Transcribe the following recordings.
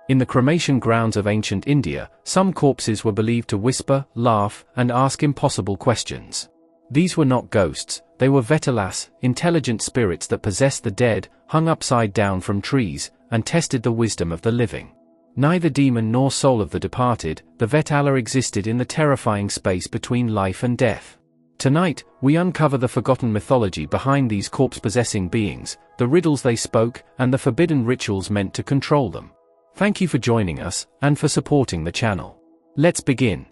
In the cremation grounds of ancient India, some corpses were believed to whisper, laugh, and ask impossible questions. These were not ghosts, they were Vetalas, intelligent spirits that possessed the dead, hung upside down from trees, and tested the wisdom of the living. Neither demon nor soul of the departed, the Vetala existed in the terrifying space between life and death. Tonight, we uncover the forgotten mythology behind these corpse-possessing beings, the riddles they spoke, and the forbidden rituals meant to control them. Thank you for joining us, and for supporting the channel. Let's begin.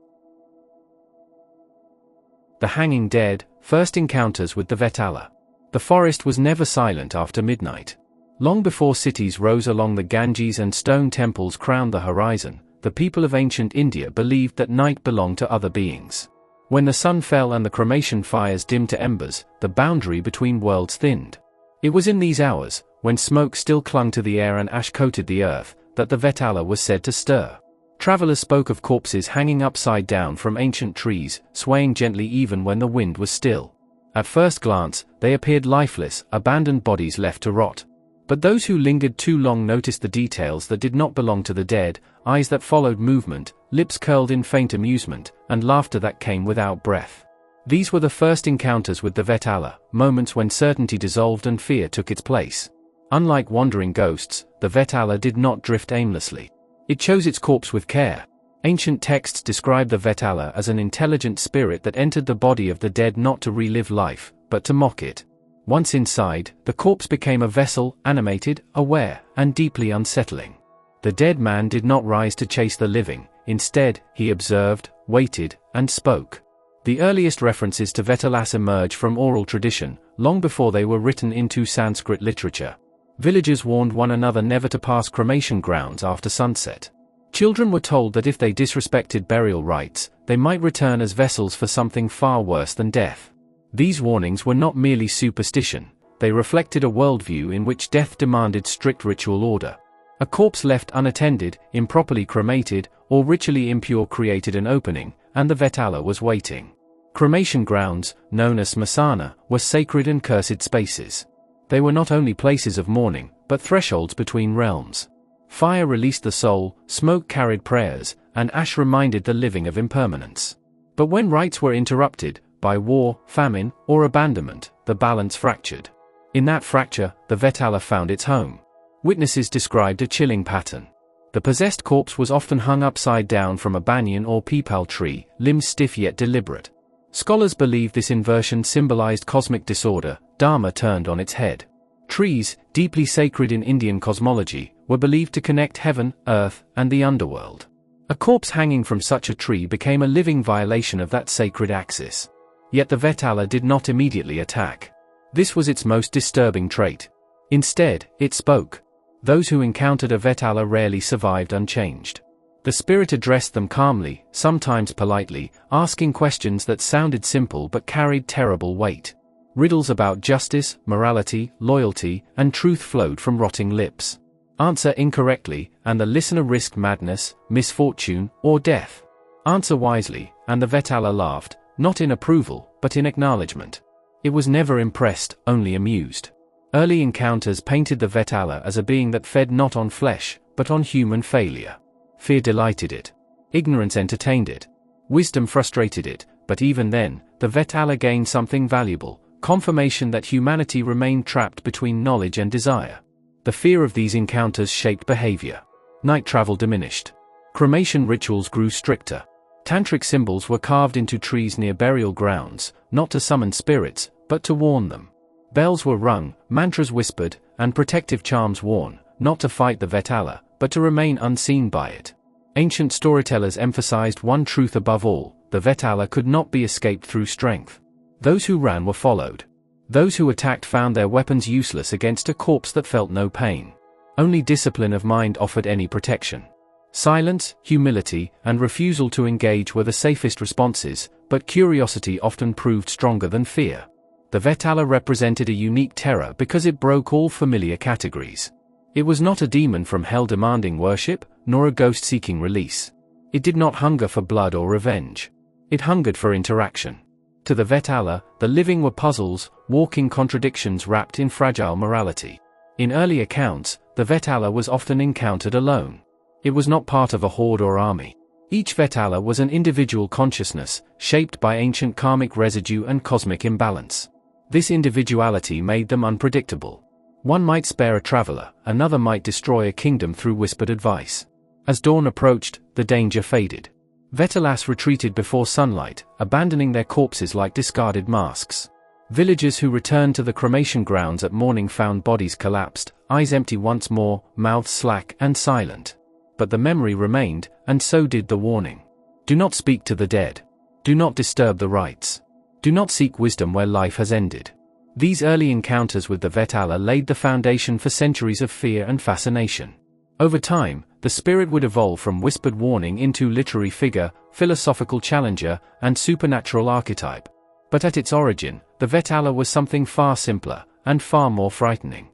The Hanging Dead, First Encounters with the Vetala. The forest was never silent after midnight. Long before cities rose along the Ganges and stone temples crowned the horizon, the people of ancient India believed that night belonged to other beings. When the sun fell and the cremation fires dimmed to embers, the boundary between worlds thinned. It was in these hours, when smoke still clung to the air and ash coated the earth, that the Vetala was said to stir. Travelers spoke of corpses hanging upside down from ancient trees, swaying gently even when the wind was still. At first glance, they appeared lifeless, abandoned bodies left to rot. But those who lingered too long noticed the details that did not belong to the dead, eyes that followed movement, lips curled in faint amusement, and laughter that came without breath. These were the first encounters with the Vetala, moments when certainty dissolved and fear took its place. Unlike wandering ghosts, the Vetala did not drift aimlessly. It chose its corpse with care. Ancient texts describe the Vetala as an intelligent spirit that entered the body of the dead not to relive life, but to mock it. Once inside, the corpse became a vessel, animated, aware, and deeply unsettling. The dead man did not rise to chase the living, instead, he observed, waited, and spoke. The earliest references to Vetalas emerge from oral tradition, long before they were written into Sanskrit literature. Villagers warned one another never to pass cremation grounds after sunset. Children were told that if they disrespected burial rites, they might return as vessels for something far worse than death. These warnings were not merely superstition, they reflected a worldview in which death demanded strict ritual order. A corpse left unattended, improperly cremated, or ritually impure created an opening, and the Vetala was waiting. Cremation grounds, known as smasana, were sacred and cursed spaces. They were not only places of mourning, but thresholds between realms. Fire released the soul, smoke carried prayers, and ash reminded the living of impermanence. But when rites were interrupted, by war, famine, or abandonment, the balance fractured. In that fracture, the Vetala found its home. Witnesses described a chilling pattern. The possessed corpse was often hung upside down from a banyan or peepal tree, limbs stiff yet deliberate. Scholars believe this inversion symbolized cosmic disorder, Dharma turned on its head. Trees, deeply sacred in Indian cosmology, were believed to connect heaven, earth, and the underworld. A corpse hanging from such a tree became a living violation of that sacred axis. Yet the Vetala did not immediately attack. This was its most disturbing trait. Instead, it spoke. Those who encountered a Vetala rarely survived unchanged. The spirit addressed them calmly, sometimes politely, asking questions that sounded simple but carried terrible weight. Riddles about justice, morality, loyalty, and truth flowed from rotting lips. Answer incorrectly, and the listener risked madness, misfortune, or death. Answer wisely, and the Vetala laughed, not in approval, but in acknowledgement. It was never impressed, only amused. Early encounters painted the Vetala as a being that fed not on flesh, but on human failure. Fear delighted it. Ignorance entertained it. Wisdom frustrated it, but even then, the Vetala gained something valuable, confirmation that humanity remained trapped between knowledge and desire. The fear of these encounters shaped behavior. Night travel diminished. Cremation rituals grew stricter. Tantric symbols were carved into trees near burial grounds, not to summon spirits, but to warn them. Bells were rung, mantras whispered, and protective charms worn, not to fight the Vetala, but to remain unseen by it. Ancient storytellers emphasized one truth above all: the Vetala could not be escaped through strength. Those who ran were followed. Those who attacked found their weapons useless against a corpse that felt no pain. Only discipline of mind offered any protection. Silence, humility, and refusal to engage were the safest responses, but curiosity often proved stronger than fear. The Vetala represented a unique terror because it broke all familiar categories. It was not a demon from hell demanding worship, nor a ghost seeking release. It did not hunger for blood or revenge. It hungered for interaction. To the Vetala, the living were puzzles, walking contradictions wrapped in fragile morality. In early accounts, the Vetala was often encountered alone. It was not part of a horde or army. Each Vetala was an individual consciousness, shaped by ancient karmic residue and cosmic imbalance. This individuality made them unpredictable. One might spare a traveler, another might destroy a kingdom through whispered advice. As dawn approached, the danger faded. Vetalas retreated before sunlight, abandoning their corpses like discarded masks. Villagers who returned to the cremation grounds at morning found bodies collapsed, eyes empty once more, mouths slack and silent. But the memory remained, and so did the warning. Do not speak to the dead. Do not disturb the rites. Do not seek wisdom where life has ended. These early encounters with the Vetala laid the foundation for centuries of fear and fascination. Over time, the spirit would evolve from whispered warning into literary figure, philosophical challenger, and supernatural archetype. But at its origin, the Vetala was something far simpler, and far more frightening.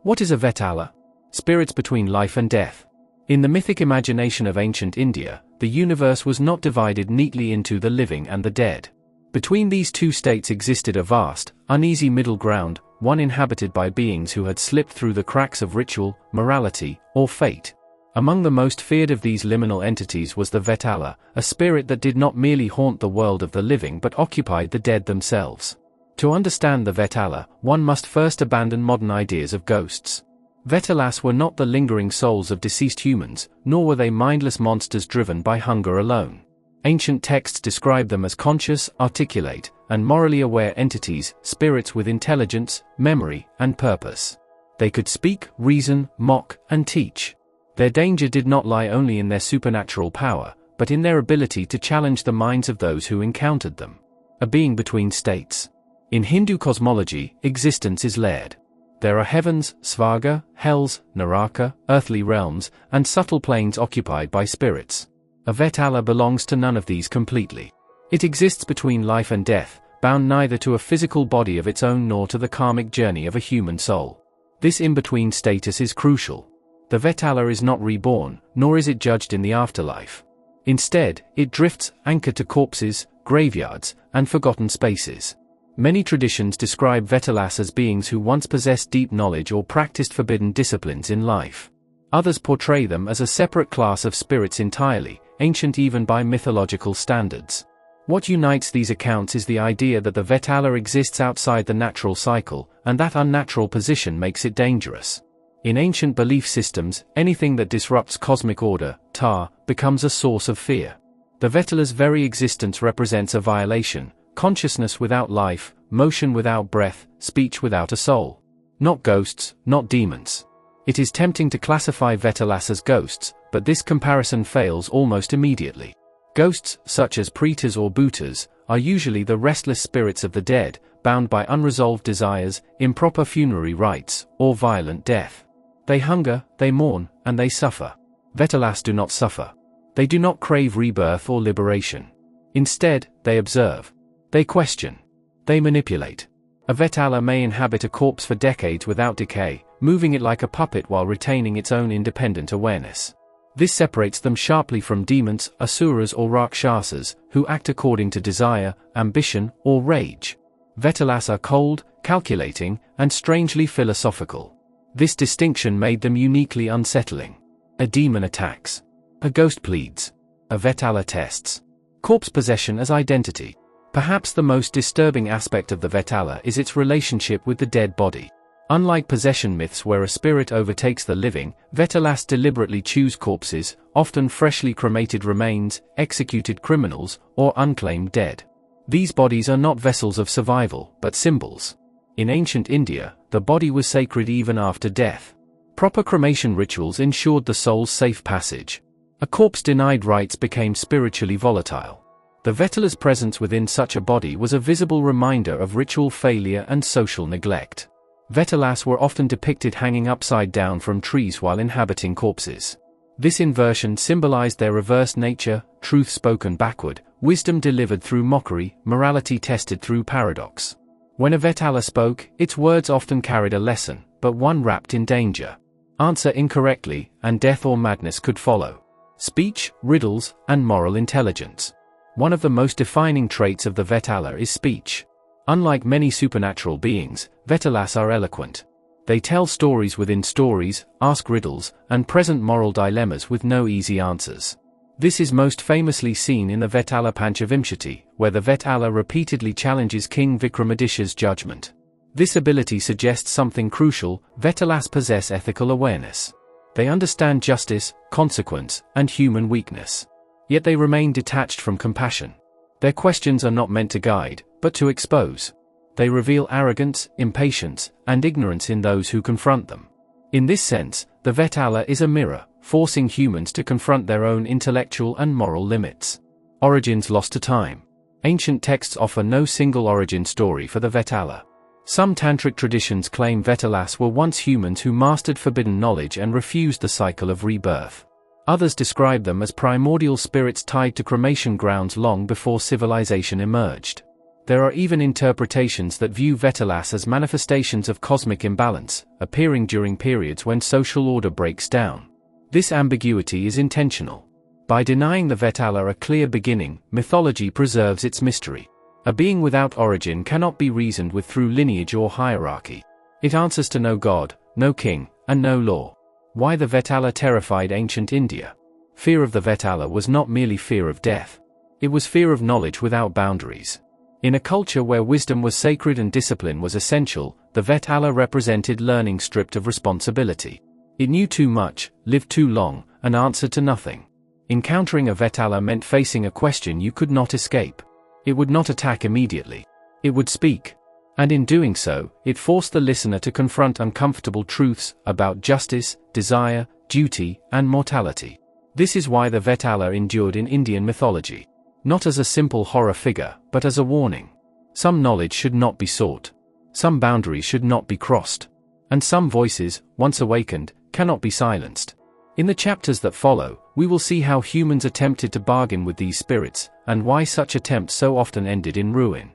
What is a Vetala? Spirits between life and death. In the mythic imagination of ancient India, the universe was not divided neatly into the living and the dead. Between these two states existed a vast, uneasy middle ground, one inhabited by beings who had slipped through the cracks of ritual, morality, or fate. Among the most feared of these liminal entities was the Vetala, a spirit that did not merely haunt the world of the living but occupied the dead themselves. To understand the Vetala, one must first abandon modern ideas of ghosts. Vetalas were not the lingering souls of deceased humans, nor were they mindless monsters driven by hunger alone. Ancient texts describe them as conscious, articulate, and morally aware entities, spirits with intelligence, memory, and purpose. They could speak, reason, mock, and teach. Their danger did not lie only in their supernatural power, but in their ability to challenge the minds of those who encountered them. A being between states. In Hindu cosmology, existence is layered. There are heavens, Svarga, hells, Naraka, earthly realms, and subtle planes occupied by spirits. A Vetala belongs to none of these completely. It exists between life and death, bound neither to a physical body of its own nor to the karmic journey of a human soul. This in-between status is crucial. The Vetala is not reborn, nor is it judged in the afterlife. Instead, it drifts, anchored to corpses, graveyards, and forgotten spaces. Many traditions describe Vetalas as beings who once possessed deep knowledge or practiced forbidden disciplines in life. Others portray them as a separate class of spirits entirely, ancient even by mythological standards. What unites these accounts is the idea that the Vetala exists outside the natural cycle, and that unnatural position makes it dangerous. In ancient belief systems, anything that disrupts cosmic order, becomes a source of fear. The Vetala's very existence represents a violation: consciousness without life, motion without breath, speech without a soul. Not ghosts, not demons. It is tempting to classify Vetalas as ghosts, but this comparison fails almost immediately. Ghosts, such as pretas or bhutas, are usually the restless spirits of the dead, bound by unresolved desires, improper funerary rites, or violent death. They hunger, they mourn, and they suffer. Vetalas do not suffer. They do not crave rebirth or liberation. Instead, they observe. They question. They manipulate. A Vetala may inhabit a corpse for decades without decay, moving it like a puppet while retaining its own independent awareness. This separates them sharply from demons, asuras or rakshasas, who act according to desire, ambition, or rage. Vetalas are cold, calculating, and strangely philosophical. This distinction made them uniquely unsettling. A demon attacks. A ghost pleads. A Vetala tests. Corpse possession as identity. Perhaps the most disturbing aspect of the Vetala is its relationship with the dead body. Unlike possession myths where a spirit overtakes the living, Vetalas deliberately choose corpses, often freshly cremated remains, executed criminals, or unclaimed dead. These bodies are not vessels of survival, but symbols. In ancient India, the body was sacred even after death. Proper cremation rituals ensured the soul's safe passage. A corpse denied rites became spiritually volatile. The Vetala's presence within such a body was a visible reminder of ritual failure and social neglect. Vetalas were often depicted hanging upside down from trees while inhabiting corpses. This inversion symbolized their reversed nature: truth spoken backward, wisdom delivered through mockery, morality tested through paradox. When a Vetala spoke, its words often carried a lesson, but one wrapped in danger. Answer incorrectly, and death or madness could follow. Speech, riddles, and moral intelligence. One of the most defining traits of the Vetala is speech. Unlike many supernatural beings, Vetalas are eloquent. They tell stories within stories, ask riddles, and present moral dilemmas with no easy answers. This is most famously seen in the Vetala Panchavimshati, where the Vetala repeatedly challenges King Vikramaditya's judgment. This ability suggests something crucial: Vetalas possess ethical awareness. They understand justice, consequence, and human weakness. Yet they remain detached from compassion. Their questions are not meant to guide, but to expose. They reveal arrogance, impatience, and ignorance in those who confront them. In this sense, the Vetala is a mirror, forcing humans to confront their own intellectual and moral limits. Origins lost to time. Ancient texts offer no single origin story for the Vetala. Some tantric traditions claim Vetalas were once humans who mastered forbidden knowledge and refused the cycle of rebirth. Others describe them as primordial spirits tied to cremation grounds long before civilization emerged. There are even interpretations that view Vetalas as manifestations of cosmic imbalance, appearing during periods when social order breaks down. This ambiguity is intentional. By denying the Vetala a clear beginning, mythology preserves its mystery. A being without origin cannot be reasoned with through lineage or hierarchy. It answers to no god, no king, and no law. Why the Vetala terrified ancient India? Fear of the Vetala was not merely fear of death. It was fear of knowledge without boundaries. In a culture where wisdom was sacred and discipline was essential, the Vetala represented learning stripped of responsibility. It knew too much, lived too long, and answered to nothing. Encountering a Vetala meant facing a question you could not escape. It would not attack immediately. It would speak. And in doing so, it forced the listener to confront uncomfortable truths about justice, desire, duty, and mortality. This is why the Vetala endured in Indian mythology. Not as a simple horror figure, but as a warning. Some knowledge should not be sought. Some boundaries should not be crossed. And some voices, once awakened, cannot be silenced. In the chapters that follow, we will see how humans attempted to bargain with these spirits, and why such attempts so often ended in ruin.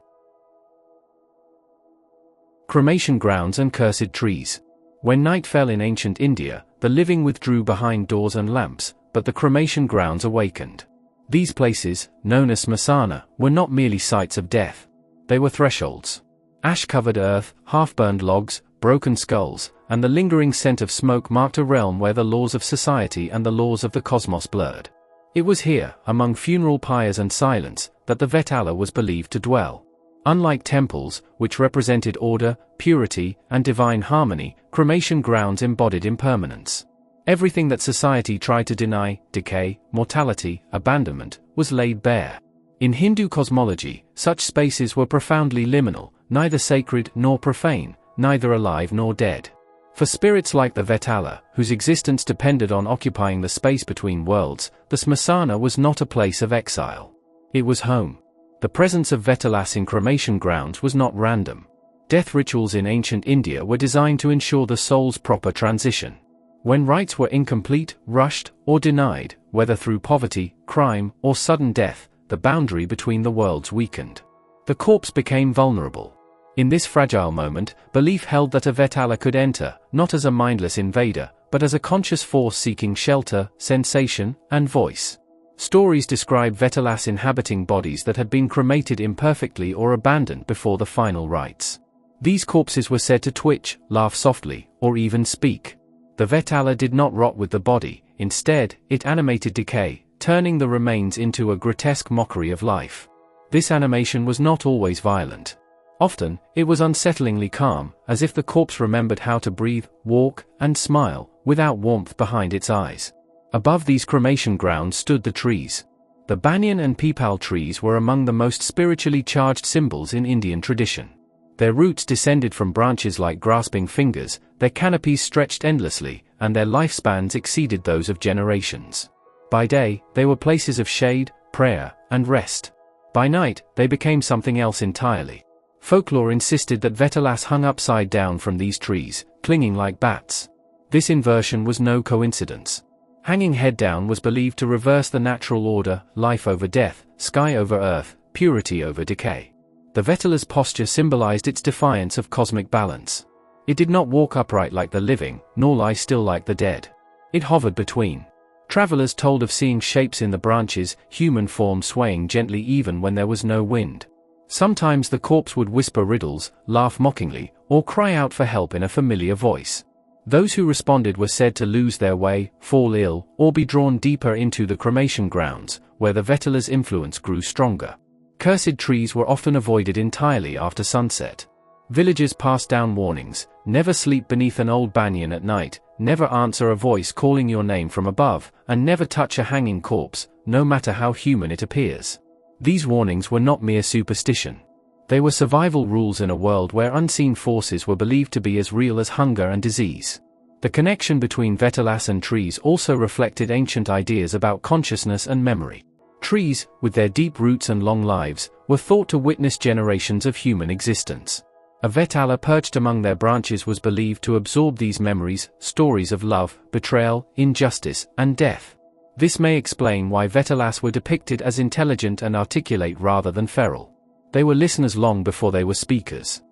Cremation grounds and cursed trees. When night fell in ancient India, the living withdrew behind doors and lamps, but the cremation grounds awakened. These places, known as smasana, were not merely sites of death. They were thresholds. Ash-covered earth, half-burned logs, broken skulls, and the lingering scent of smoke marked a realm where the laws of society and the laws of the cosmos blurred. It was here, among funeral pyres and silence, that the Vetala was believed to dwell. Unlike temples, which represented order, purity, and divine harmony, cremation grounds embodied impermanence. Everything that society tried to deny, decay, mortality, abandonment, was laid bare. In Hindu cosmology, such spaces were profoundly liminal, neither sacred nor profane, neither alive nor dead. For spirits like the Vetala, whose existence depended on occupying the space between worlds, the smasana was not a place of exile. It was home. The presence of Vetalas in cremation grounds was not random. Death rituals in ancient India were designed to ensure the soul's proper transition. When rites were incomplete, rushed, or denied, whether through poverty, crime, or sudden death, the boundary between the worlds weakened. The corpse became vulnerable. In this fragile moment, belief held that a Vetala could enter, not as a mindless invader, but as a conscious force seeking shelter, sensation, and voice. Stories describe Vetalas inhabiting bodies that had been cremated imperfectly or abandoned before the final rites. These corpses were said to twitch, laugh softly, or even speak. The Vetala did not rot with the body, instead, it animated decay, turning the remains into a grotesque mockery of life. This animation was not always violent. Often, it was unsettlingly calm, as if the corpse remembered how to breathe, walk, and smile, without warmth behind its eyes. Above these cremation grounds stood the trees. The banyan and peepal trees were among the most spiritually charged symbols in Indian tradition. Their roots descended from branches like grasping fingers, their canopies stretched endlessly, and their lifespans exceeded those of generations. By day, they were places of shade, prayer, and rest. By night, they became something else entirely. Folklore insisted that Vetalas hung upside down from these trees, clinging like bats. This inversion was no coincidence. Hanging head down was believed to reverse the natural order: life over death, sky over earth, purity over decay. The Vetala's posture symbolized its defiance of cosmic balance. It did not walk upright like the living, nor lie still like the dead. It hovered between. Travelers told of seeing shapes in the branches, human forms swaying gently even when there was no wind. Sometimes the corpse would whisper riddles, laugh mockingly, or cry out for help in a familiar voice. Those who responded were said to lose their way, fall ill, or be drawn deeper into the cremation grounds, where the Vetalas' influence grew stronger. Cursed trees were often avoided entirely after sunset. Villagers passed down warnings: never sleep beneath an old banyan at night, never answer a voice calling your name from above, and never touch a hanging corpse, no matter how human it appears. These warnings were not mere superstition. They were survival rules in a world where unseen forces were believed to be as real as hunger and disease. The connection between Vetalas and trees also reflected ancient ideas about consciousness and memory. Trees, with their deep roots and long lives, were thought to witness generations of human existence. A Vetala perched among their branches was believed to absorb these memories, stories of love, betrayal, injustice, and death. This may explain why Vetalas were depicted as intelligent and articulate rather than feral. They were listeners long before they were speakers.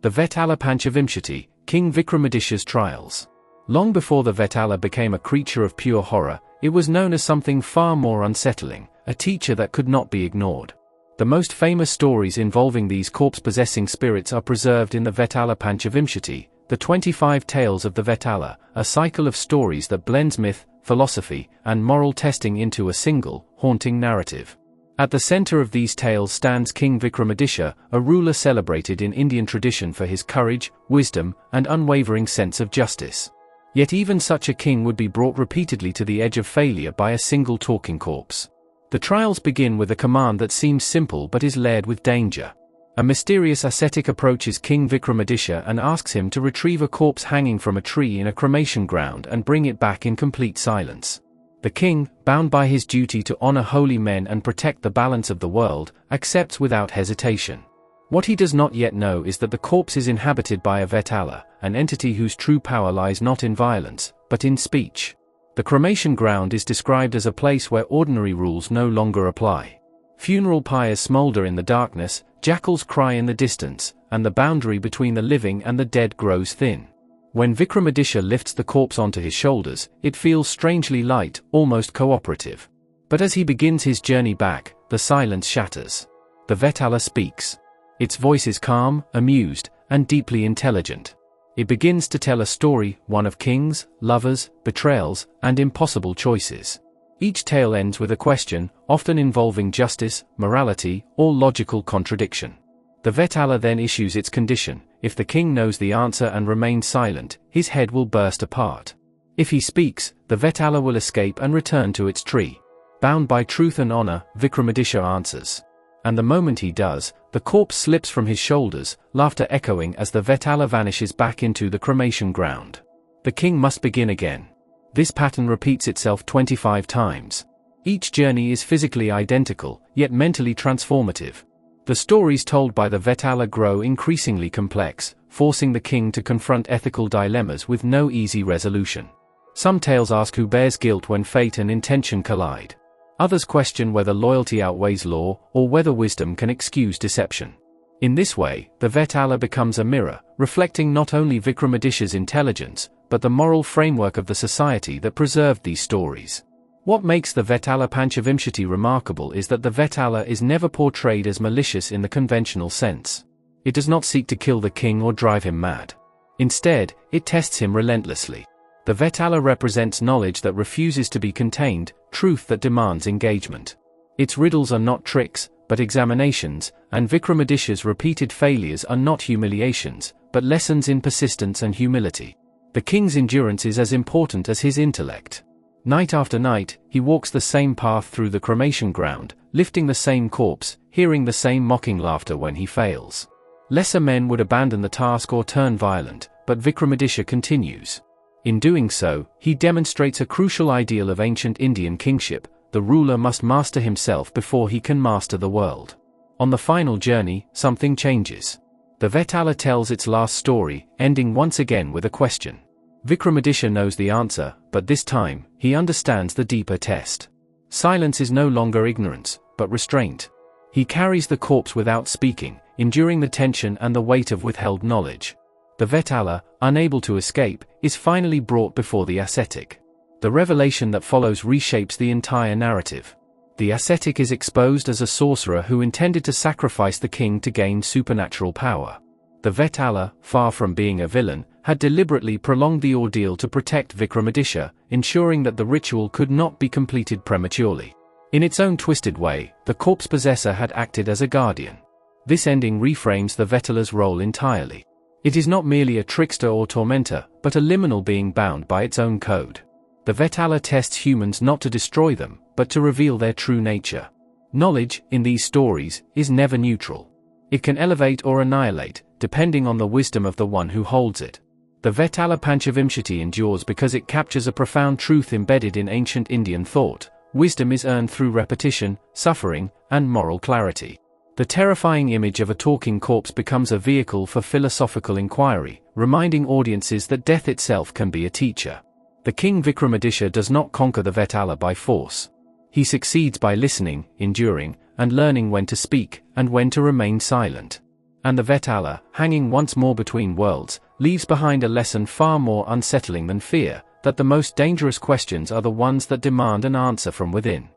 The Vetala Panchavimshati, King Vikramaditya's trials. Long before the Vetala became a creature of pure horror, it was known as something far more unsettling, a teacher that could not be ignored. The most famous stories involving these corpse-possessing spirits are preserved in the Vetala Panchavimshati, the 25 Tales of the Vetala, a cycle of stories that blends myth, philosophy, and moral testing into a single, haunting narrative. At the center of these tales stands King Vikramaditya, a ruler celebrated in Indian tradition for his courage, wisdom, and unwavering sense of justice. Yet even such a king would be brought repeatedly to the edge of failure by a single talking corpse. The trials begin with a command that seems simple but is layered with danger. A mysterious ascetic approaches King Vikramaditya and asks him to retrieve a corpse hanging from a tree in a cremation ground and bring it back in complete silence. The king, bound by his duty to honor holy men and protect the balance of the world, accepts without hesitation. What he does not yet know is that the corpse is inhabited by a Vetala, an entity whose true power lies not in violence, but in speech. The cremation ground is described as a place where ordinary rules no longer apply. Funeral pyres smolder in the darkness, jackals cry in the distance, and the boundary between the living and the dead grows thin. When Vikramaditya lifts the corpse onto his shoulders, it feels strangely light, almost cooperative. But as he begins his journey back, the silence shatters. The Vetala speaks. Its voice is calm, amused, and deeply intelligent. It begins to tell a story, one of kings, lovers, betrayals, and impossible choices. Each tale ends with a question, often involving justice, morality, or logical contradiction. The Vetala then issues its condition: if the king knows the answer and remains silent, his head will burst apart. If he speaks, the Vetala will escape and return to its tree. Bound by truth and honor, Vikramaditya answers. And the moment he does, the corpse slips from his shoulders, laughter echoing as the Vetala vanishes back into the cremation ground. The king must begin again. This pattern repeats itself 25 times. Each journey is physically identical, yet mentally transformative. The stories told by the Vetala grow increasingly complex, forcing the king to confront ethical dilemmas with no easy resolution. Some tales ask who bears guilt when fate and intention collide. Others question whether loyalty outweighs law, or whether wisdom can excuse deception. In this way, the Vetala becomes a mirror, reflecting not only Vikramaditya's intelligence, but the moral framework of the society that preserved these stories. What makes the Vetala Panchavimshati remarkable is that the Vetala is never portrayed as malicious in the conventional sense. It does not seek to kill the king or drive him mad. Instead, it tests him relentlessly. The Vetala represents knowledge that refuses to be contained, truth that demands engagement. Its riddles are not tricks, but examinations, and Vikramaditya's repeated failures are not humiliations, but lessons in persistence and humility. The king's endurance is as important as his intellect. Night after night, he walks the same path through the cremation ground, lifting the same corpse, hearing the same mocking laughter when he fails. Lesser men would abandon the task or turn violent, but Vikramaditya continues. In doing so, he demonstrates a crucial ideal of ancient Indian kingship: the ruler must master himself before he can master the world. On the final journey, something changes. The Vetala tells its last story, ending once again with a question. Vikramaditya knows the answer, but this time, he understands the deeper test. Silence is no longer ignorance, but restraint. He carries the corpse without speaking, enduring the tension and the weight of withheld knowledge. The Vetala, unable to escape, is finally brought before the ascetic. The revelation that follows reshapes the entire narrative. The ascetic is exposed as a sorcerer who intended to sacrifice the king to gain supernatural power. The Vetala, far from being a villain, had deliberately prolonged the ordeal to protect Vikramaditya, ensuring that the ritual could not be completed prematurely. In its own twisted way, the corpse possessor had acted as a guardian. This ending reframes the Vetala's role entirely. It is not merely a trickster or tormentor, but a liminal being bound by its own code. The Vetala tests humans not to destroy them, but to reveal their true nature. Knowledge, in these stories, is never neutral. It can elevate or annihilate, depending on the wisdom of the one who holds it. The Vetala Panchavimshati endures because it captures a profound truth embedded in ancient Indian thought. Wisdom is earned through repetition, suffering, and moral clarity. The terrifying image of a talking corpse becomes a vehicle for philosophical inquiry, reminding audiences that death itself can be a teacher. The King Vikramaditya does not conquer the Vetala by force. He succeeds by listening, enduring, and learning when to speak, and when to remain silent. And the Vetala, hanging once more between worlds, leaves behind a lesson far more unsettling than fear, that the most dangerous questions are the ones that demand an answer from within.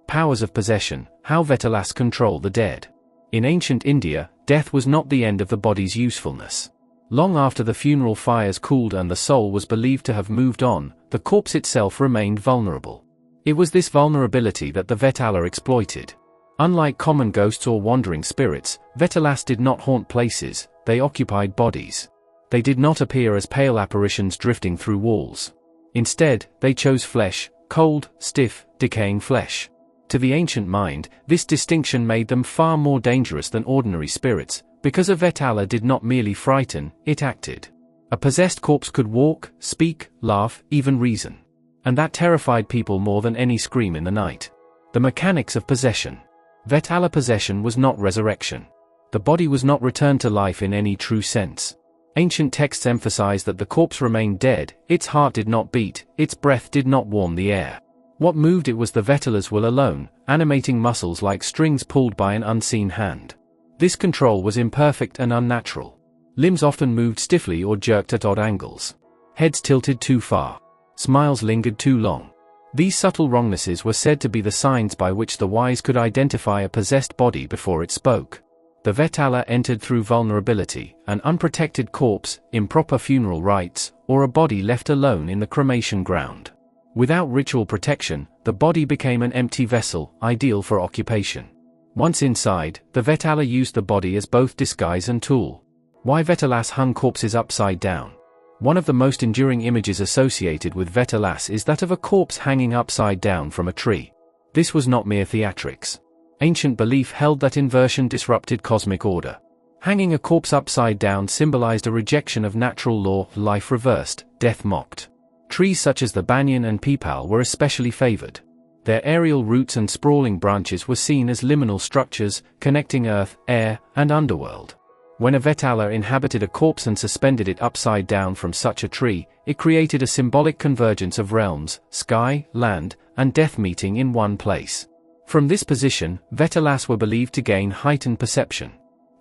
Powers of possession: how Vetalas control the dead. In ancient India, death was not the end of the body's usefulness. Long after the funeral fires cooled and the soul was believed to have moved on, the corpse itself remained vulnerable. It was this vulnerability that the Vetala exploited. Unlike common ghosts or wandering spirits, Vetalas did not haunt places, they occupied bodies. They did not appear as pale apparitions drifting through walls. Instead, they chose flesh, cold, stiff, decaying flesh. To the ancient mind, this distinction made them far more dangerous than ordinary spirits, because a Vetala did not merely frighten, it acted. A possessed corpse could walk, speak, laugh, even reason. And that terrified people more than any scream in the night. The mechanics of possession. Vetala possession was not resurrection. The body was not returned to life in any true sense. Ancient texts emphasize that the corpse remained dead, its heart did not beat, its breath did not warm the air. What moved it was the Vetalas' will alone, animating muscles like strings pulled by an unseen hand. This control was imperfect and unnatural. Limbs often moved stiffly or jerked at odd angles. Heads tilted too far. Smiles lingered too long. These subtle wrongnesses were said to be the signs by which the wise could identify a possessed body before it spoke. The Vetala entered through vulnerability, an unprotected corpse, improper funeral rites, or a body left alone in the cremation ground. Without ritual protection, the body became an empty vessel, ideal for occupation. Once inside, the Vetala used the body as both disguise and tool. Why Vetalas hung corpses upside down? One of the most enduring images associated with Vetalas is that of a corpse hanging upside down from a tree. This was not mere theatrics. Ancient belief held that inversion disrupted cosmic order. Hanging a corpse upside down symbolized a rejection of natural law, life reversed, death mocked. Trees such as the banyan and peepal were especially favored. Their aerial roots and sprawling branches were seen as liminal structures, connecting earth, air, and underworld. When a Vetala inhabited a corpse and suspended it upside down from such a tree, it created a symbolic convergence of realms, sky, land, and death meeting in one place. From this position, Vetalas were believed to gain heightened perception.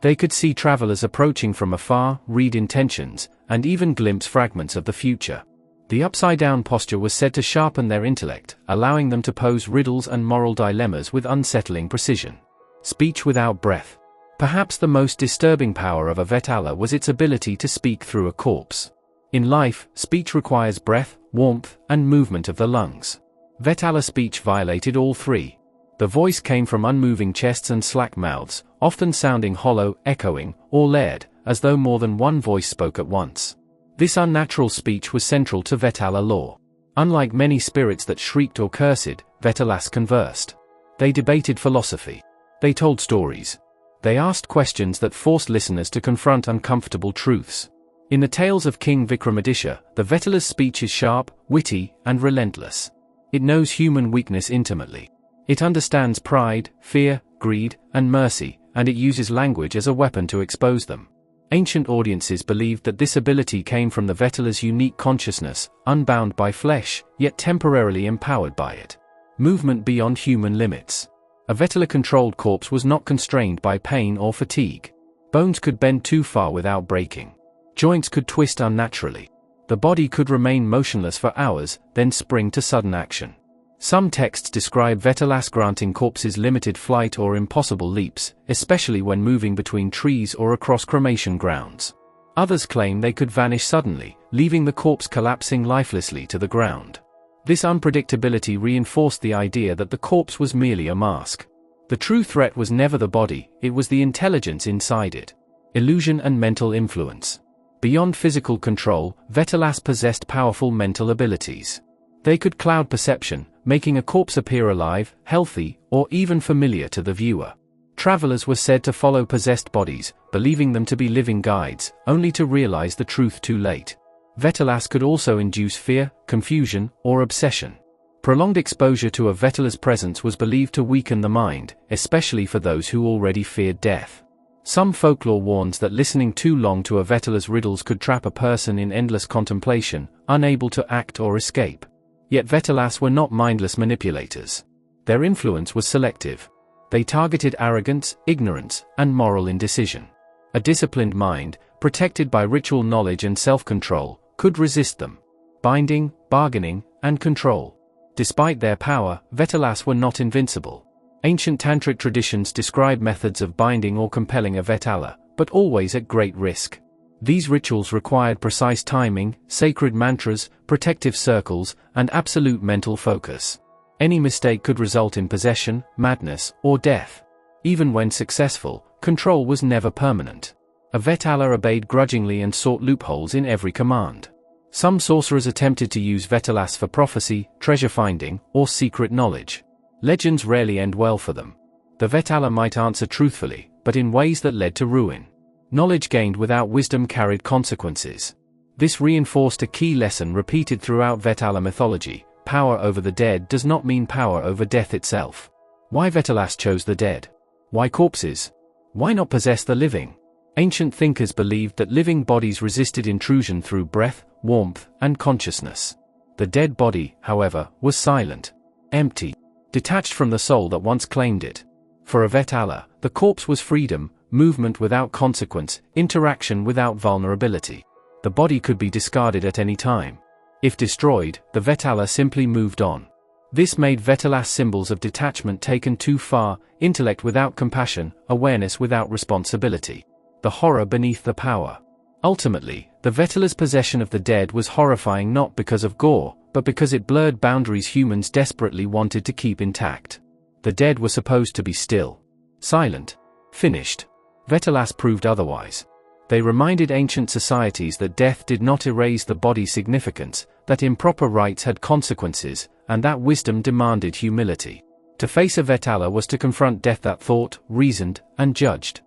They could see travelers approaching from afar, read intentions, and even glimpse fragments of the future. The upside-down posture was said to sharpen their intellect, allowing them to pose riddles and moral dilemmas with unsettling precision. Speech without breath. Perhaps the most disturbing power of a Vetala was its ability to speak through a corpse. In life, speech requires breath, warmth, and movement of the lungs. Vetala speech violated all three. The voice came from unmoving chests and slack mouths, often sounding hollow, echoing, or layered, as though more than one voice spoke at once. This unnatural speech was central to Vetala lore. Unlike many spirits that shrieked or cursed, Vetalas conversed. They debated philosophy. They told stories. They asked questions that forced listeners to confront uncomfortable truths. In the tales of King Vikramaditya, the Vetala's speech is sharp, witty, and relentless. It knows human weakness intimately. It understands pride, fear, greed, and mercy, and it uses language as a weapon to expose them. Ancient audiences believed that this ability came from the Vetala's unique consciousness, unbound by flesh, yet temporarily empowered by it. Movement beyond human limits. A Vetala-controlled corpse was not constrained by pain or fatigue. Bones could bend too far without breaking. Joints could twist unnaturally. The body could remain motionless for hours, then spring to sudden action. Some texts describe Vetalas granting corpses limited flight or impossible leaps, especially when moving between trees or across cremation grounds. Others claim they could vanish suddenly, leaving the corpse collapsing lifelessly to the ground. This unpredictability reinforced the idea that the corpse was merely a mask. The true threat was never the body, it was the intelligence inside it. Illusion and mental influence. Beyond physical control, Vetalas possessed powerful mental abilities. They could cloud perception, making a corpse appear alive, healthy, or even familiar to the viewer. Travelers were said to follow possessed bodies, believing them to be living guides, only to realize the truth too late. Vetalas could also induce fear, confusion, or obsession. Prolonged exposure to a Vetala's presence was believed to weaken the mind, especially for those who already feared death. Some folklore warns that listening too long to a Vetala's riddles could trap a person in endless contemplation, unable to act or escape. Yet Vetalas were not mindless manipulators. Their influence was selective. They targeted arrogance, ignorance, and moral indecision. A disciplined mind, protected by ritual knowledge and self-control, could resist them. Binding, bargaining, and control. Despite their power, Vetalas were not invincible. Ancient tantric traditions describe methods of binding or compelling a Vetala, but always at great risk. These rituals required precise timing, sacred mantras, protective circles, and absolute mental focus. Any mistake could result in possession, madness, or death. Even when successful, control was never permanent. A Vetala obeyed grudgingly and sought loopholes in every command. Some sorcerers attempted to use Vetalas for prophecy, treasure finding, or secret knowledge. Legends rarely end well for them. The Vetala might answer truthfully, but in ways that led to ruin. Knowledge gained without wisdom carried consequences. This reinforced a key lesson repeated throughout Vetala mythology: power over the dead does not mean power over death itself. Why Vetalas chose the dead? Why corpses? Why not possess the living? Ancient thinkers believed that living bodies resisted intrusion through breath, warmth, and consciousness. The dead body, however, was silent, empty, detached from the soul that once claimed it. For a Vetala, the corpse was freedom, movement without consequence, interaction without vulnerability. The body could be discarded at any time. If destroyed, the Vetala simply moved on. This made Vetalas symbols of detachment taken too far, intellect without compassion, awareness without responsibility. The horror beneath the power. Ultimately, the Vetala's possession of the dead was horrifying not because of gore, but because it blurred boundaries humans desperately wanted to keep intact. The dead were supposed to be still, silent, finished. Vetalas proved otherwise. They reminded ancient societies that death did not erase the body's significance, that improper rites had consequences, and that wisdom demanded humility. To face a Vetala was to confront death that thought, reasoned, and judged.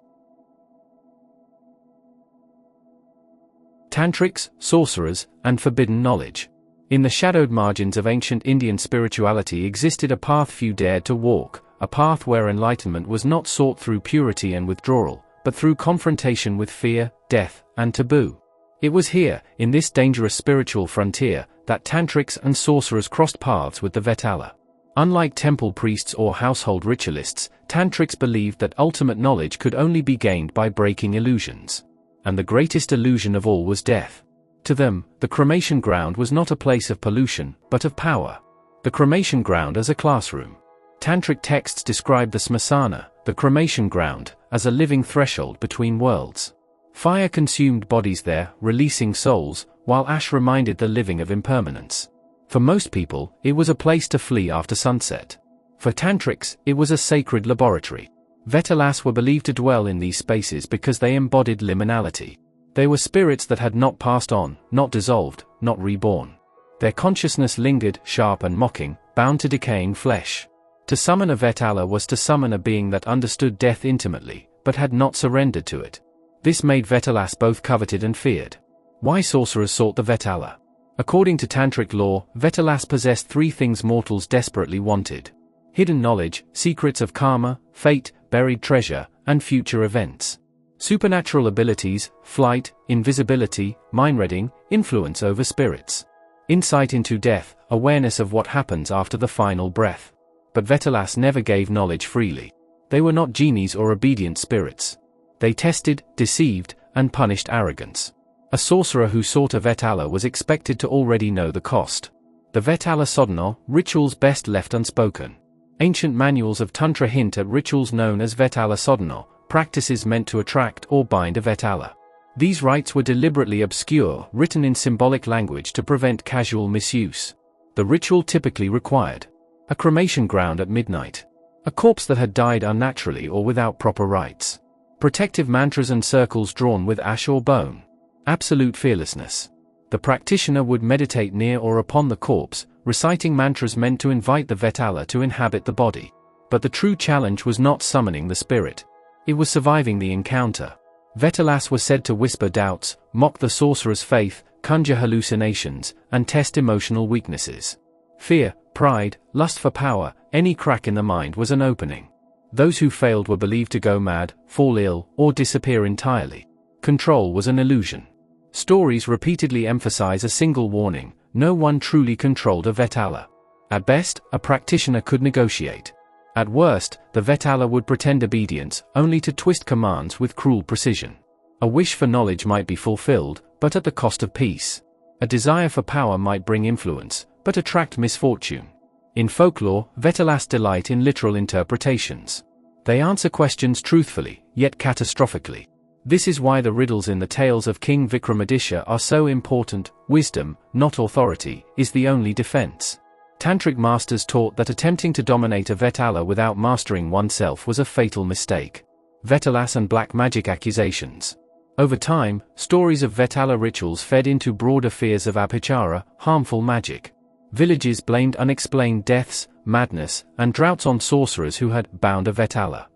Tantrics, sorcerers, and forbidden knowledge. In the shadowed margins of ancient Indian spirituality existed a path few dared to walk, a path where enlightenment was not sought through purity and withdrawal, but through confrontation with fear, death, and taboo. It was here, in this dangerous spiritual frontier, that tantrics and sorcerers crossed paths with the Vetala. Unlike temple priests or household ritualists, tantrics believed that ultimate knowledge could only be gained by breaking illusions. And the greatest illusion of all was death. To them, the cremation ground was not a place of pollution, but of power. The cremation ground as a classroom. Tantric texts describe the smasana, the cremation ground, as a living threshold between worlds. Fire consumed bodies there, releasing souls, while ash reminded the living of impermanence. For most people, it was a place to flee after sunset. For tantrics, it was a sacred laboratory. Vetalas were believed to dwell in these spaces because they embodied liminality. They were spirits that had not passed on, not dissolved, not reborn. Their consciousness lingered, sharp and mocking, bound to decaying flesh. To summon a Vetala was to summon a being that understood death intimately, but had not surrendered to it. This made Vetalas both coveted and feared. Why sorcerers sought the Vetala? According to Tantric lore, Vetalas possessed three things mortals desperately wanted: hidden knowledge, secrets of karma, fate, buried treasure, and future events. Supernatural abilities, flight, invisibility, mind-reading, influence over spirits. Insight into death, awareness of what happens after the final breath. But Vetalas never gave knowledge freely. They were not genies or obedient spirits. They tested, deceived, and punished arrogance. A sorcerer who sought a Vetala was expected to already know the cost. The Vetala Sodhana, rituals best left unspoken. Ancient manuals of Tantra hint at rituals known as Vetala Sodhana, practices meant to attract or bind a Vetala. These rites were deliberately obscure, written in symbolic language to prevent casual misuse. The ritual typically required a cremation ground at midnight, a corpse that had died unnaturally or without proper rites, protective mantras and circles drawn with ash or bone, absolute fearlessness. The practitioner would meditate near or upon the corpse, reciting mantras meant to invite the Vetala to inhabit the body. But the true challenge was not summoning the spirit. It was surviving the encounter. Vetalas were said to whisper doubts, mock the sorcerer's faith, conjure hallucinations, and test emotional weaknesses. Fear, pride, lust for power, any crack in the mind was an opening. Those who failed were believed to go mad, fall ill, or disappear entirely. Control was an illusion. Stories repeatedly emphasize a single warning: no one truly controlled a Vetala. At best, a practitioner could negotiate. At worst, the Vetala would pretend obedience, only to twist commands with cruel precision. A wish for knowledge might be fulfilled, but at the cost of peace. A desire for power might bring influence, but attract misfortune. In folklore, Vetalas delight in literal interpretations. They answer questions truthfully, yet catastrophically. This is why the riddles in the tales of King Vikramaditya are so important. Wisdom, not authority, is the only defense. Tantric masters taught that attempting to dominate a Vetala without mastering oneself was a fatal mistake. Vetalas and black magic accusations. Over time, stories of Vetala rituals fed into broader fears of apachara, harmful magic. Villages blamed unexplained deaths, madness, and droughts on sorcerers who had bound a Vetala.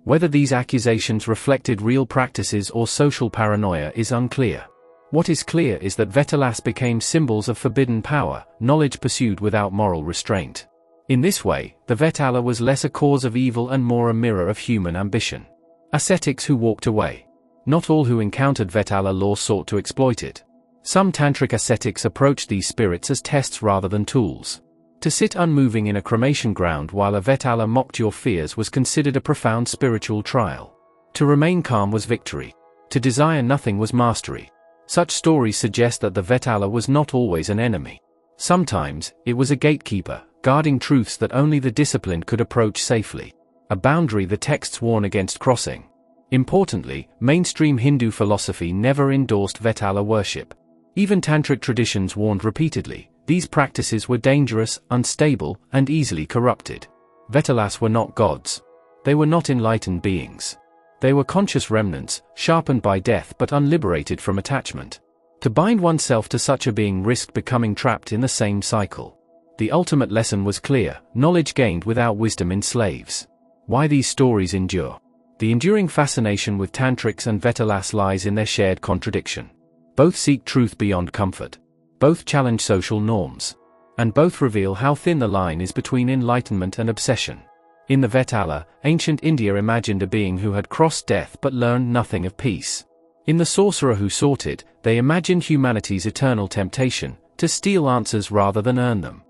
Whether these accusations reflected real practices or social paranoia is unclear. What is clear is that Vetalas became symbols of forbidden power, knowledge pursued without moral restraint. In this way, the Vetala was less a cause of evil and more a mirror of human ambition. Ascetics who walked away. Not all who encountered Vetala lore sought to exploit it. Some tantric ascetics approached these spirits as tests rather than tools. To sit unmoving in a cremation ground while a Vetala mocked your fears was considered a profound spiritual trial. To remain calm was victory. To desire nothing was mastery. Such stories suggest that the Vetala was not always an enemy. Sometimes, it was a gatekeeper, guarding truths that only the disciplined could approach safely. A boundary the texts warn against crossing. Importantly, mainstream Hindu philosophy never endorsed Vetala worship. Even tantric traditions warned repeatedly. These practices were dangerous, unstable, and easily corrupted. Vetalas were not gods. They were not enlightened beings. They were conscious remnants, sharpened by death but unliberated from attachment. To bind oneself to such a being risked becoming trapped in the same cycle. The ultimate lesson was clear: knowledge gained without wisdom enslaves. Why these stories endure? The enduring fascination with Tantrics and Vetalas lies in their shared contradiction. Both seek truth beyond comfort. Both challenge social norms. And both reveal how thin the line is between enlightenment and obsession. In the Vetala, ancient India imagined a being who had crossed death but learned nothing of peace. In the sorcerer who sought it, they imagined humanity's eternal temptation, to steal answers rather than earn them.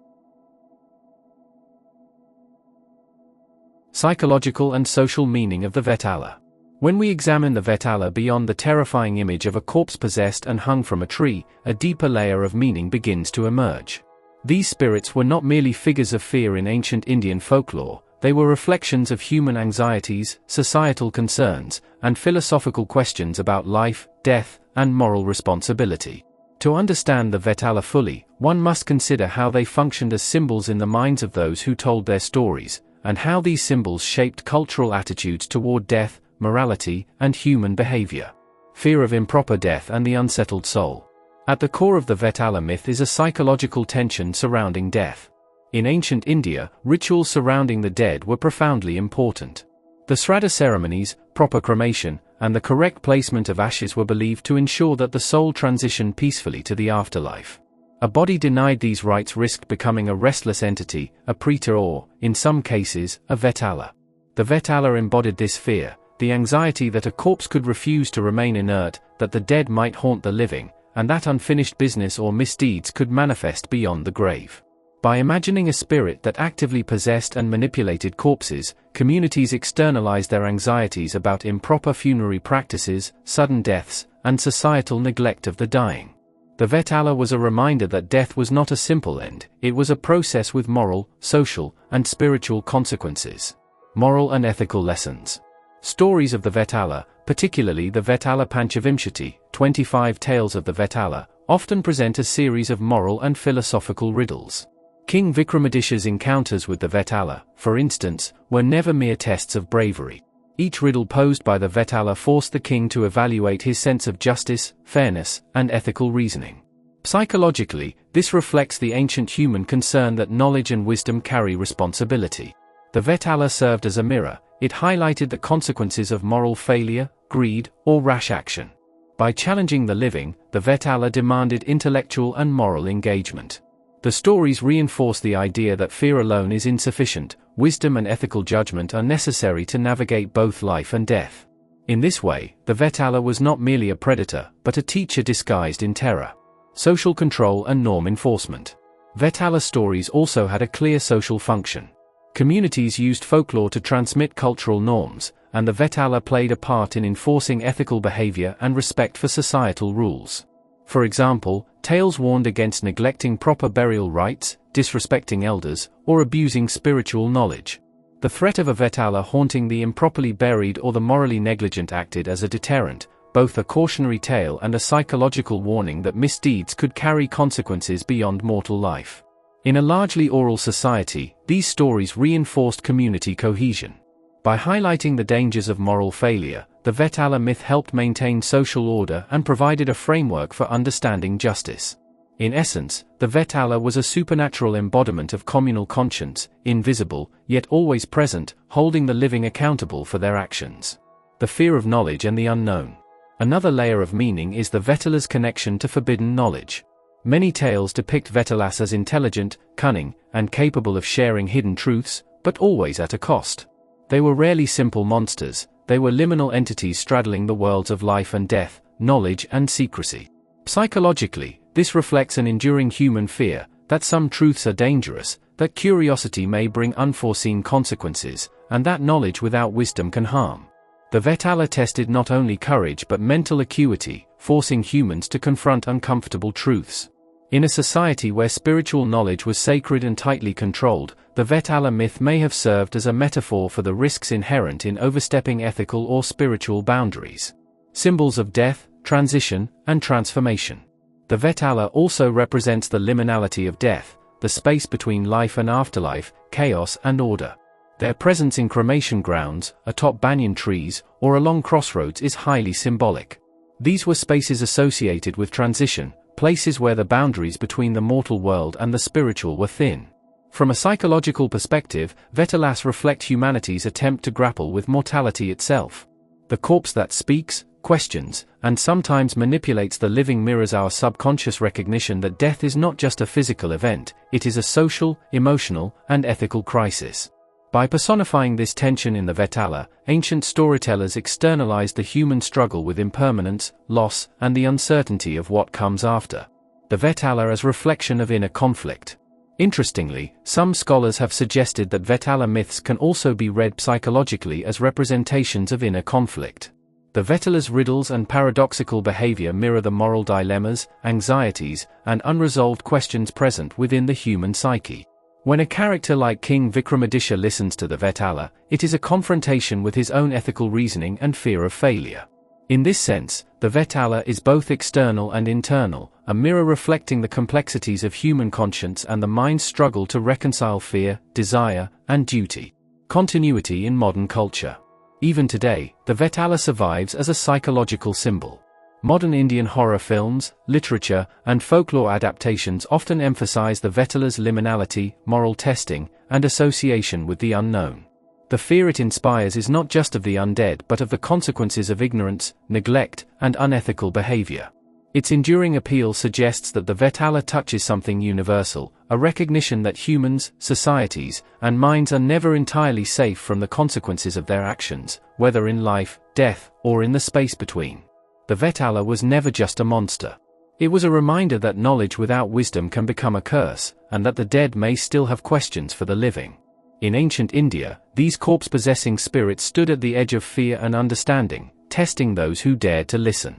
Psychological and social meaning of the Vetala. When we examine the Vetala beyond the terrifying image of a corpse possessed and hung from a tree, a deeper layer of meaning begins to emerge. These spirits were not merely figures of fear in ancient Indian folklore, they were reflections of human anxieties, societal concerns, and philosophical questions about life, death, and moral responsibility. To understand the Vetala fully, one must consider how they functioned as symbols in the minds of those who told their stories, and how these symbols shaped cultural attitudes toward death, morality, and human behavior. Fear of improper death and the unsettled soul. At the core of the Vetala myth is a psychological tension surrounding death. In ancient India, rituals surrounding the dead were profoundly important. The Shraddha ceremonies, proper cremation, and the correct placement of ashes were believed to ensure that the soul transitioned peacefully to the afterlife. A body denied these rites risked becoming a restless entity, a preta or, in some cases, a Vetala. The Vetala embodied this fear, the anxiety that a corpse could refuse to remain inert, that the dead might haunt the living, and that unfinished business or misdeeds could manifest beyond the grave. By imagining a spirit that actively possessed and manipulated corpses, communities externalized their anxieties about improper funerary practices, sudden deaths, and societal neglect of the dying. The Vetala was a reminder that death was not a simple end, it was a process with moral, social, and spiritual consequences. Moral and ethical lessons. Stories of the Vetala, particularly the Vetala Panchavimshati, 25 Tales of the Vetala, often present a series of moral and philosophical riddles. King Vikramaditya's encounters with the Vetala, for instance, were never mere tests of bravery. Each riddle posed by the Vetala forced the king to evaluate his sense of justice, fairness, and ethical reasoning. Psychologically, this reflects the ancient human concern that knowledge and wisdom carry responsibility. The Vetala served as a mirror, it highlighted the consequences of moral failure, greed, or rash action. By challenging the living, the Vetala demanded intellectual and moral engagement. The stories reinforce the idea that fear alone is insufficient, wisdom and ethical judgment are necessary to navigate both life and death. In this way, the Vetala was not merely a predator, but a teacher disguised in terror. Social control and norm enforcement. Vetala stories also had a clear social function. Communities used folklore to transmit cultural norms, and the Vetala played a part in enforcing ethical behavior and respect for societal rules. For example, tales warned against neglecting proper burial rites, disrespecting elders, or abusing spiritual knowledge. The threat of a Vetala haunting the improperly buried or the morally negligent acted as a deterrent, both a cautionary tale and a psychological warning that misdeeds could carry consequences beyond mortal life. In a largely oral society, these stories reinforced community cohesion. By highlighting the dangers of moral failure, the Vetala myth helped maintain social order and provided a framework for understanding justice. In essence, the Vetala was a supernatural embodiment of communal conscience, invisible, yet always present, holding the living accountable for their actions. The fear of knowledge and the unknown. Another layer of meaning is the Vetala's connection to forbidden knowledge. Many tales depict Vetalas as intelligent, cunning, and capable of sharing hidden truths, but always at a cost. They were rarely simple monsters, they were liminal entities straddling the worlds of life and death, knowledge and secrecy. Psychologically, this reflects an enduring human fear, that some truths are dangerous, that curiosity may bring unforeseen consequences, and that knowledge without wisdom can harm. The Vetala tested not only courage but mental acuity, forcing humans to confront uncomfortable truths. In a society where spiritual knowledge was sacred and tightly controlled, the Vetala myth may have served as a metaphor for the risks inherent in overstepping ethical or spiritual boundaries. Symbols of death, transition, and transformation. The Vetala also represents the liminality of death, the space between life and afterlife, chaos and order. Their presence in cremation grounds, atop banyan trees, or along crossroads is highly symbolic. These were spaces associated with transition, places where the boundaries between the mortal world and the spiritual were thin. From a psychological perspective, Vetalas reflect humanity's attempt to grapple with mortality itself. The corpse that speaks, questions, and sometimes manipulates the living mirrors our subconscious recognition that death is not just a physical event, it is a social, emotional, and ethical crisis. By personifying this tension in the Vetala, ancient storytellers externalized the human struggle with impermanence, loss, and the uncertainty of what comes after. The Vetala as reflection of inner conflict. Interestingly, some scholars have suggested that Vetala myths can also be read psychologically as representations of inner conflict. The Vetala's riddles and paradoxical behavior mirror the moral dilemmas, anxieties, and unresolved questions present within the human psyche. When a character like King Vikramaditya listens to the Vetala, it is a confrontation with his own ethical reasoning and fear of failure. In this sense, the Vetala is both external and internal, a mirror reflecting the complexities of human conscience and the mind's struggle to reconcile fear, desire, and duty. Continuity in modern culture. Even today, the Vetala survives as a psychological symbol. Modern Indian horror films, literature, and folklore adaptations often emphasize the Vetala's liminality, moral testing, and association with the unknown. The fear it inspires is not just of the undead but of the consequences of ignorance, neglect, and unethical behavior. Its enduring appeal suggests that the Vetala touches something universal, a recognition that humans, societies, and minds are never entirely safe from the consequences of their actions, whether in life, death, or in the space between. The Vetala was never just a monster. It was a reminder that knowledge without wisdom can become a curse, and that the dead may still have questions for the living. In ancient India, these corpse-possessing spirits stood at the edge of fear and understanding, testing those who dared to listen.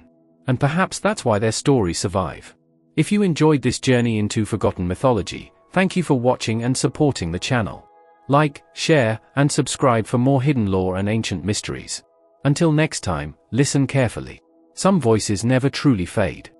And perhaps that's why their stories survive. If you enjoyed this journey into forgotten mythology, thank you for watching and supporting the channel. Like, share, and subscribe for more hidden lore and ancient mysteries. Until next time, listen carefully. Some voices never truly fade.